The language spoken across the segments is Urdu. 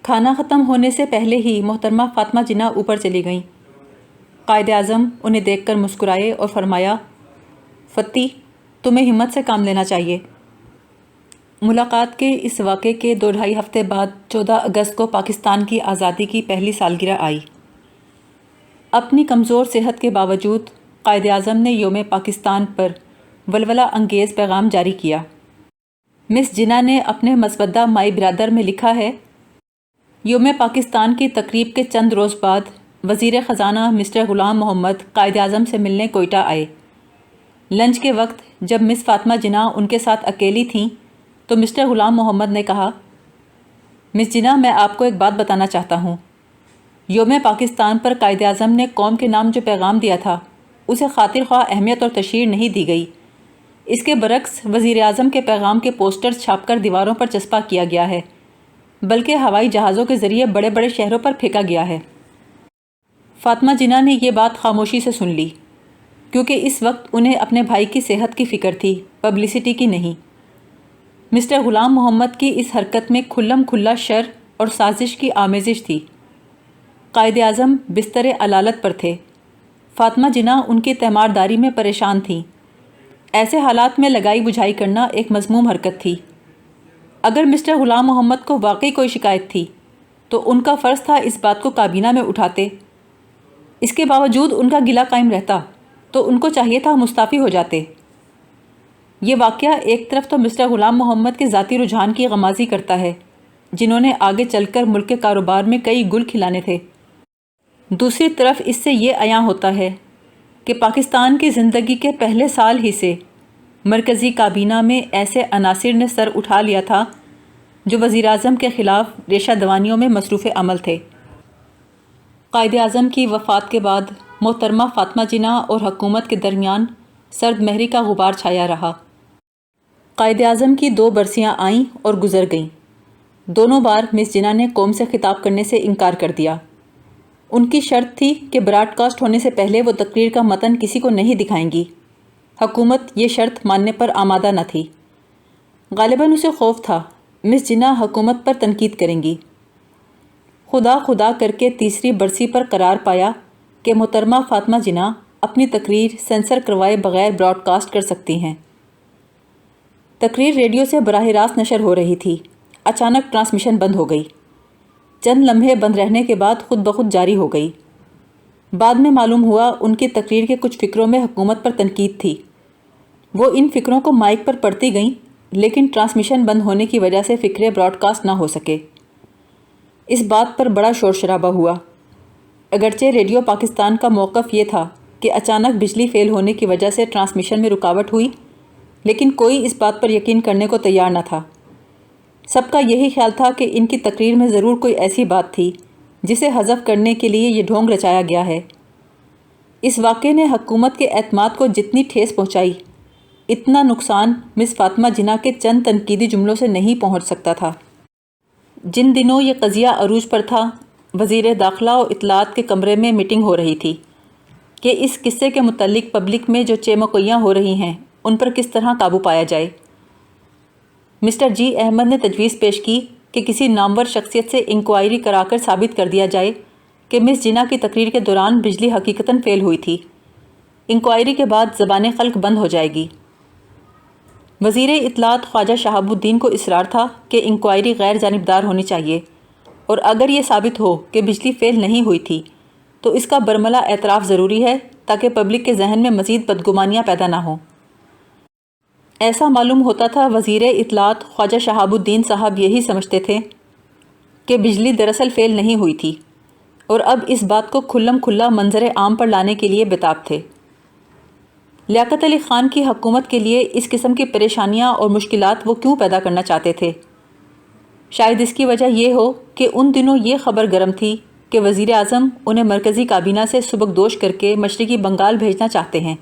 کھانا ختم ہونے سے پہلے ہی محترمہ فاطمہ جناح اوپر چلی گئیں۔ قائد اعظم انہیں دیکھ کر مسکرائے اور فرمایا، فتی، تمہیں ہمت سے کام لینا چاہیے۔ ملاقات کے اس واقعے کے 2-2.5 ہفتے بعد 14 اگست کو پاکستان کی آزادی کی پہلی سالگرہ آئی۔ اپنی کمزور صحت کے باوجود قائد اعظم نے یوم پاکستان پر ولولہ انگیز پیغام جاری کیا۔ مس جناح نے اپنے مسودہ مائی برادر میں لکھا ہے، یوم پاکستان کی تقریب کے چند روز بعد وزیر خزانہ مسٹر غلام محمد قائد اعظم سے ملنے کوئٹہ آئے۔ لنچ کے وقت جب مس فاطمہ جناح ان کے ساتھ اکیلی تھیں تو مسٹر غلام محمد نے کہا، مس جناح، میں آپ کو ایک بات بتانا چاہتا ہوں۔ یوم پاکستان پر قائد اعظم نے قوم کے نام جو پیغام دیا تھا اسے خاطر خواہ اہمیت اور تشہیر نہیں دی گئی۔ اس کے برعکس وزیر اعظم کے پیغام کے پوسٹرز چھاپ کر دیواروں پر چسپاں کیا گیا ہے، بلکہ ہوائی جہازوں کے ذریعے بڑے بڑے شہروں پر پھینکا گیا ہے۔ فاطمہ جناح نے یہ بات خاموشی سے سن لی، کیونکہ اس وقت انہیں اپنے بھائی کی صحت کی فکر تھی، پبلسٹی کی نہیں۔ مسٹر غلام محمد کی اس حرکت میں کھلم کھلا شر اور سازش کی آمیزش تھی۔ قائد اعظم بستر علالت پر تھے، فاطمہ جناح ان کی تیمارداری میں پریشان تھیں۔ ایسے حالات میں لگائی بجھائی کرنا ایک مذموم حرکت تھی۔ اگر مسٹر غلام محمد کو واقعی کوئی شکایت تھی تو ان کا فرض تھا اس بات کو کابینہ میں اٹھاتے۔ اس کے باوجود ان کا گلہ قائم رہتا تو ان کو چاہیے تھا مستعفی ہو جاتے۔ یہ واقعہ ایک طرف تو مسٹر غلام محمد کے ذاتی رجحان کی غمازی کرتا ہے، جنہوں نے آگے چل کر ملک کے کاروبار میں کئی گل کھلانے تھے۔ دوسری طرف اس سے یہ عیاں ہوتا ہے کہ پاکستان کی زندگی کے پہلے سال ہی سے مرکزی کابینہ میں ایسے عناصر نے سر اٹھا لیا تھا جو وزیر اعظم کے خلاف ریشہ دوانیوں میں مصروف عمل تھے۔ قائد اعظم کی وفات کے بعد محترمہ فاطمہ جناح اور حکومت کے درمیان سرد مہری کا غبار چھایا رہا۔ قائد اعظم کی 2 برسیاں آئیں اور گزر گئیں۔ دونوں بار مس جناح نے قوم سے خطاب کرنے سے انکار کر دیا۔ ان کی شرط تھی کہ براڈ کاسٹ ہونے سے پہلے وہ تقریر کا متن کسی کو نہیں دکھائیں گی۔ حکومت یہ شرط ماننے پر آمادہ نہ تھی۔ غالباً اسے خوف تھا مس جناح حکومت پر تنقید کریں گی۔ خدا خدا کر کے تیسری برسی پر قرار پایا کہ محترمہ فاطمہ جناح اپنی تقریر سینسر کروائے بغیر براڈ کاسٹ کر سکتی ہیں۔ تقریر ریڈیو سے براہ راست نشر ہو رہی تھی، اچانک ٹرانسمیشن بند ہو گئی۔ چند لمحے بند رہنے کے بعد خود بخود جاری ہو گئی۔ بعد میں معلوم ہوا ان کی تقریر کے کچھ فقروں میں حکومت پر تنقید تھی۔ وہ ان فقروں کو مائک پر پڑھتی گئیں، لیکن ٹرانسمیشن بند ہونے کی وجہ سے فقرے براڈ کاسٹ نہ ہو سکے۔ اس بات پر بڑا شور شرابہ ہوا۔ اگرچہ ریڈیو پاکستان کا موقف یہ تھا کہ اچانک بجلی فیل ہونے کی وجہ سے ٹرانسمیشن میں رکاوٹ ہوئی، لیکن کوئی اس بات پر یقین کرنے کو تیار نہ تھا۔ سب کا یہی خیال تھا کہ ان کی تقریر میں ضرور کوئی ایسی بات تھی جسے حذف کرنے کے لیے یہ ڈھونگ رچایا گیا ہے۔ اس واقعے نے حکومت کے اعتماد کو جتنی ٹھیس پہنچائی، اتنا نقصان مس فاطمہ جناح کے چند تنقیدی جملوں سے نہیں پہنچ سکتا تھا۔ جن دنوں یہ قضیہ عروج پر تھا، وزیر داخلہ و اطلاعات کے کمرے میں میٹنگ ہو رہی تھی کہ اس قصے کے متعلق پبلک میں جو چیمکوئیاں ہو رہی ہیں ان پر کس طرح قابو پایا جائے۔ مسٹر جی احمد نے تجویز پیش کی کہ کسی نامور شخصیت سے انکوائری کرا کر ثابت کر دیا جائے کہ مس جناح کی تقریر کے دوران بجلی حقیقتاً فیل ہوئی تھی۔ انکوائری کے بعد زبان خلق بند ہو جائے گی۔ وزیر اطلاعات خواجہ شہاب الدین کو اصرار تھا کہ انکوائری غیر جانبدار ہونی چاہیے، اور اگر یہ ثابت ہو کہ بجلی فیل نہیں ہوئی تھی تو اس کا برملا اعتراف ضروری ہے تاکہ پبلک کے ذہن میں مزید بدگمانیاں پیدا نہ ہوں۔ ایسا معلوم ہوتا تھا وزیر اطلاعات خواجہ شہاب الدین صاحب یہی سمجھتے تھے کہ بجلی دراصل فیل نہیں ہوئی تھی، اور اب اس بات کو کھلم کھلا منظر عام پر لانے کے لیے بتاب تھے۔ لیاقت علی خان کی حکومت کے لیے اس قسم کی پریشانیاں اور مشکلات وہ کیوں پیدا کرنا چاہتے تھے؟ شاید اس کی وجہ یہ ہو کہ ان دنوں یہ خبر گرم تھی کہ وزیر اعظم انہیں مرکزی کابینہ سے سبکدوش کر کے مشرقی بنگال بھیجنا چاہتے ہیں۔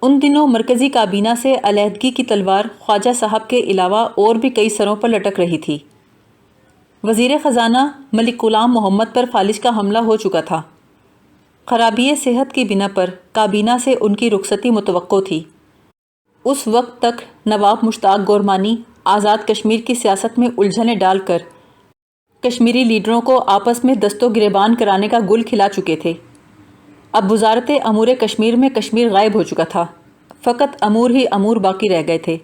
ان دنوں مرکزی کابینہ سے علیحدگی کی تلوار خواجہ صاحب کے علاوہ اور بھی کئی سروں پر لٹک رہی تھی۔ وزیر خزانہ ملک غلام محمد پر فالج کا حملہ ہو چکا تھا۔ خرابی صحت کی بنا پر کابینہ سے ان کی رخصتی متوقع تھی۔ اس وقت تک نواب مشتاق گورمانی آزاد کشمیر کی سیاست میں الجھنیں ڈال کر کشمیری لیڈروں کو آپس میں دست و گریبان کرانے کا گل کھلا چکے تھے۔ اب وزارت امور کشمیر میں کشمیر غائب ہو چکا تھا، فقط امور ہی امور باقی رہ گئے تھے۔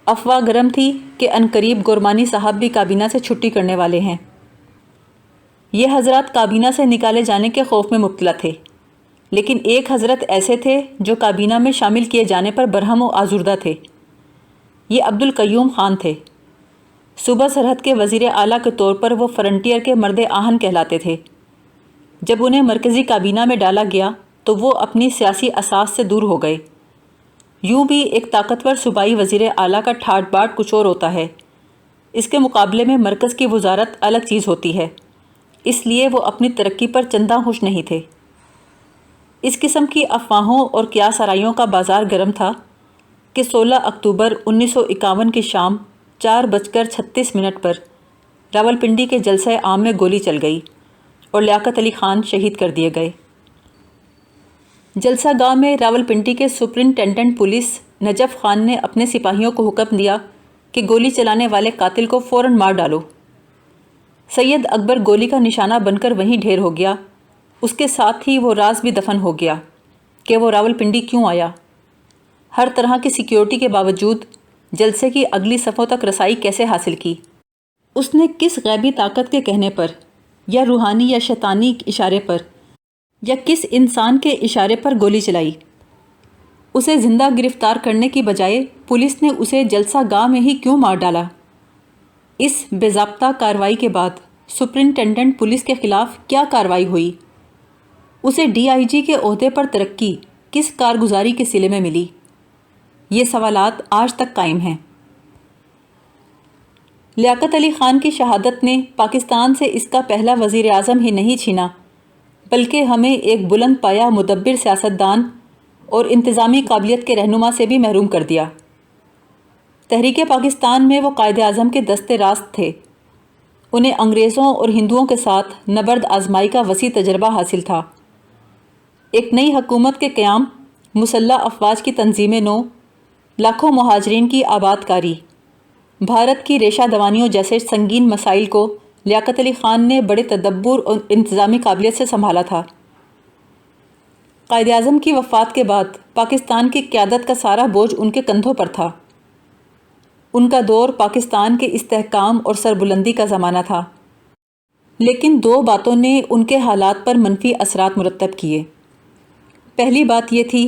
افواہ گرم تھی کہ عنقریب گورمانی صاحب بھی کابینہ سے چھٹی کرنے والے ہیں۔ یہ حضرات کابینہ سے نکالے جانے کے خوف میں مبتلا تھے، لیکن ایک حضرت ایسے تھے جو کابینہ میں شامل کیے جانے پر برہم و آزردہ تھے۔ یہ عبدالقیوم خان تھے۔ صوبہ سرحد کے وزیر اعلیٰ کے طور پر وہ فرنٹیئر کے مرد آہن کہلاتے تھے۔ جب انہیں مرکزی کابینہ میں ڈالا گیا تو وہ اپنی سیاسی اساس سے دور ہو گئے۔ یوں بھی ایک طاقتور صوبائی وزیر اعلیٰ کا ٹھاٹ باٹ کچھ اور ہوتا ہے، اس کے مقابلے میں مرکز کی وزارت الگ چیز ہوتی ہے، اس لیے وہ اپنی ترقی پر چنداں خوش نہیں تھے۔ اس قسم کی افواہوں اور قیاس آرائیوں کا بازار گرم تھا کہ 16 اکتوبر 1951 کی شام 4:36 پر راولپنڈی کے جلسہ عام میں گولی چل گئی اور لیاقت علی خان شہید کر دیے گئے۔ جلسہ گاہ میں راولپنڈی کے سپرنٹینڈنٹ پولیس نجف خان نے اپنے سپاہیوں کو حکم دیا کہ گولی چلانے والے قاتل کو فوراً مار ڈالو۔ سید اکبر گولی کا نشانہ بن کر وہیں ڈھیر ہو گیا، اس کے ساتھ ہی وہ راز بھی دفن ہو گیا کہ وہ راولپنڈی کیوں آیا، ہر طرح کی سیکیورٹی کے باوجود جلسے کی اگلی صفوں تک رسائی کیسے حاصل کی، اس نے کس غیبی طاقت کے کہنے پر یا روحانی یا شیطانی اشارے پر یا کس انسان کے اشارے پر گولی چلائی۔ اسے زندہ گرفتار کرنے کی بجائے پولیس نے اسے جلسہ گاہ میں ہی کیوں مار ڈالا؟ اس بے ضابطہ کارروائی کے بعد سپرنٹینڈنٹ پولیس کے خلاف کیا کارروائی ہوئی؟ اسے ڈی آئی جی کے عہدے پر ترقی کس کارگزاری کے صلے میں ملی؟ یہ سوالات آج تک قائم ہیں۔ لیاقت علی خان کی شہادت نے پاکستان سے اس کا پہلا وزیر اعظم ہی نہیں چھینا، بلکہ ہمیں ایک بلند پایہ مدبر سیاستدان اور انتظامی قابلیت کے رہنما سے بھی محروم کر دیا۔ تحریک پاکستان میں وہ قائد اعظم کے دست راست تھے۔ انہیں انگریزوں اور ہندوؤں کے ساتھ نبرد آزمائی کا وسیع تجربہ حاصل تھا۔ ایک نئی حکومت کے قیام، مسلح افواج کی تنظیم نو، لاکھوں مہاجرین کی آباد کاری، بھارت کی ریشہ دوانیوں جیسے سنگین مسائل کو لیاقت علی خان نے بڑے تدبر اور انتظامی قابلیت سے سنبھالا تھا۔ قائد اعظم کی وفات کے بعد پاکستان کی قیادت کا سارا بوجھ ان کے کندھوں پر تھا۔ ان کا دور پاکستان کے استحکام اور سربلندی کا زمانہ تھا، لیکن دو باتوں نے ان کے حالات پر منفی اثرات مرتب کیے۔ پہلی بات یہ تھی،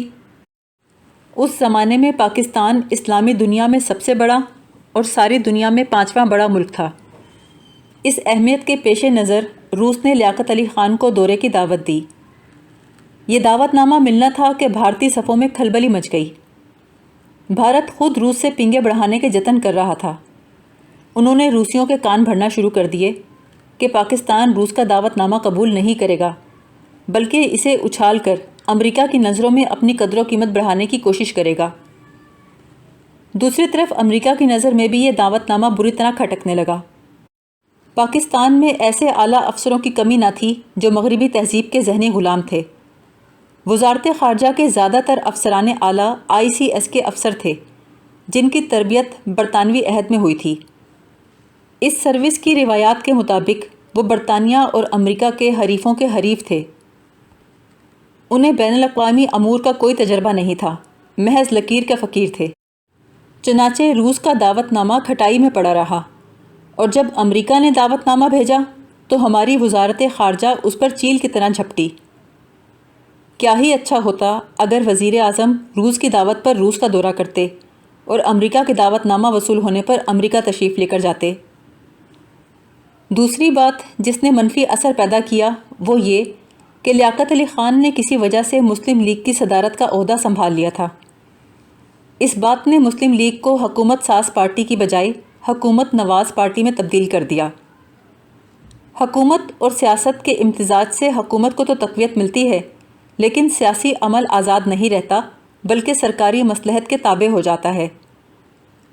اس زمانے میں پاکستان اسلامی دنیا میں سب سے بڑا اور ساری دنیا میں 5واں بڑا ملک تھا۔ اس اہمیت کے پیش نظر روس نے لیاقت علی خان کو دورے کی دعوت دی۔ یہ دعوت نامہ ملنا تھا کہ بھارتی صفوں میں کھلبلی مچ گئی۔ بھارت خود روس سے پنگے بڑھانے کے جتن کر رہا تھا۔ انہوں نے روسیوں کے کان بھرنا شروع کر دیے کہ پاکستان روس کا دعوت نامہ قبول نہیں کرے گا، بلکہ اسے اچھال کر امریکہ کی نظروں میں اپنی قدر و قیمت بڑھانے کی کوشش کرے گا۔ دوسری طرف امریکہ کی نظر میں بھی یہ دعوت نامہ بری طرح کھٹکنے لگا۔ پاکستان میں ایسے اعلیٰ افسروں کی کمی نہ تھی جو مغربی تہذیب کے ذہنی غلام تھے۔ وزارت خارجہ کے زیادہ تر افسران اعلیٰ ICS کے افسر تھے، جن کی تربیت برطانوی عہد میں ہوئی تھی۔ اس سروس کی روایات کے مطابق وہ برطانیہ اور امریکہ کے حریفوں کے حریف تھے۔ انہیں بین الاقوامی امور کا کوئی تجربہ نہیں تھا، محض لکیر کے فقیر تھے۔ چنانچہ روس کا دعوت نامہ کھٹائی میں پڑا رہا، اور جب امریکہ نے دعوت نامہ بھیجا تو ہماری وزارت خارجہ اس پر چیل کی طرح جھپٹی۔ کیا ہی اچھا ہوتا اگر وزیر اعظم روس کی دعوت پر روس کا دورہ کرتے اور امریکہ کے دعوت نامہ وصول ہونے پر امریکہ تشریف لے کر جاتے۔ دوسری بات جس نے منفی اثر پیدا کیا وہ یہ کہ لیاقت علی خان نے کسی وجہ سے مسلم لیگ کی صدارت کا عہدہ سنبھال لیا تھا۔ اس بات نے مسلم لیگ کو حکومت ساز پارٹی کی بجائے حکومت نواز پارٹی میں تبدیل کر دیا۔ حکومت اور سیاست کے امتزاج سے حکومت کو تو تقویت ملتی ہے، لیکن سیاسی عمل آزاد نہیں رہتا بلکہ سرکاری مصلحت کے تابع ہو جاتا ہے۔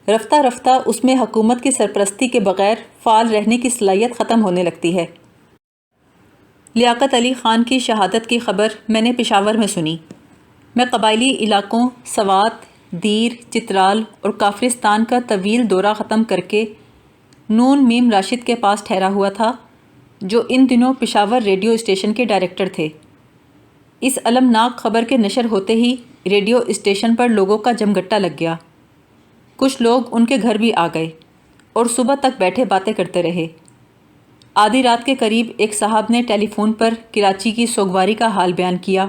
رفتہ رفتہ اس میں حکومت کی سرپرستی کے بغیر فعال رہنے کی صلاحیت ختم ہونے لگتی ہے۔ لیاقت علی خان کی شہادت کی خبر میں نے پشاور میں سنی۔ میں قبائلی علاقوں سوات، دیر، چترال اور کافرستان کا طویل دورہ ختم کر کے نون میم راشد کے پاس ٹھہرا ہوا تھا، جو ان دنوں پشاور ریڈیو اسٹیشن کے ڈائریکٹر تھے۔ اس المناک خبر کے نشر ہوتے ہی ریڈیو اسٹیشن پر لوگوں کا جمگٹا لگ گیا۔ کچھ لوگ ان کے گھر بھی آ گئے اور صبح تک بیٹھے باتیں کرتے رہے۔ آدھی رات کے قریب ایک صاحب نے ٹیلی فون پر کراچی کی سوگواری کا حال بیان کیا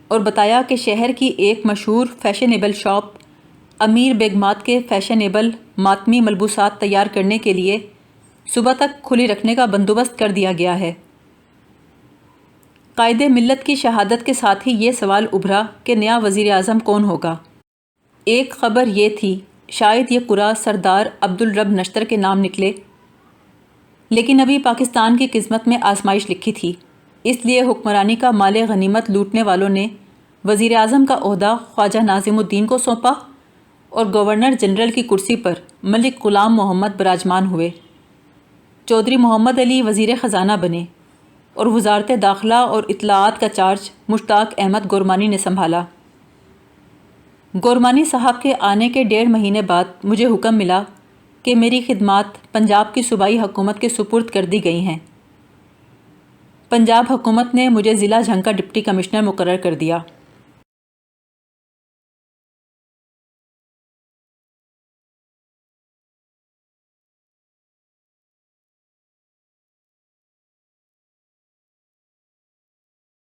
اور بتایا کہ شہر کی ایک مشہور فیشنیبل شاپ امیر بیگمات کے فیشنیبل ماتمی ملبوسات تیار کرنے کے لیے صبح تک کھلی رکھنے کا بندوبست کر دیا گیا ہے۔ قائد ملت کی شہادت کے ساتھ ہی یہ سوال ابھرا کہ نیا وزیر اعظم کون ہوگا۔ ایک خبر یہ تھی شاید یہ قرعہ سردار عبدالرب نشتر کے نام نکلے، لیکن ابھی پاکستان کی قسمت میں آزمائش لکھی تھی، اس لیے حکمرانی کا مال غنیمت لوٹنے والوں نے وزیر اعظم کا عہدہ خواجہ ناظم الدین کو سونپا اور گورنر جنرل کی کرسی پر ملک غلام محمد براجمان ہوئے۔ چودھری محمد علی وزیر خزانہ بنے اور وزارت داخلہ اور اطلاعات کا چارج مشتاق احمد گورمانی نے سنبھالا۔ گورمانی صاحب کے آنے کے 1.5 مہینے بعد مجھے حکم ملا کہ میری خدمات پنجاب کی صوبائی حکومت کے سپرد کر دی گئی ہیں۔ پنجاب حکومت نے مجھے ضلع جھنگ کا ڈپٹی کمشنر مقرر کر دیا۔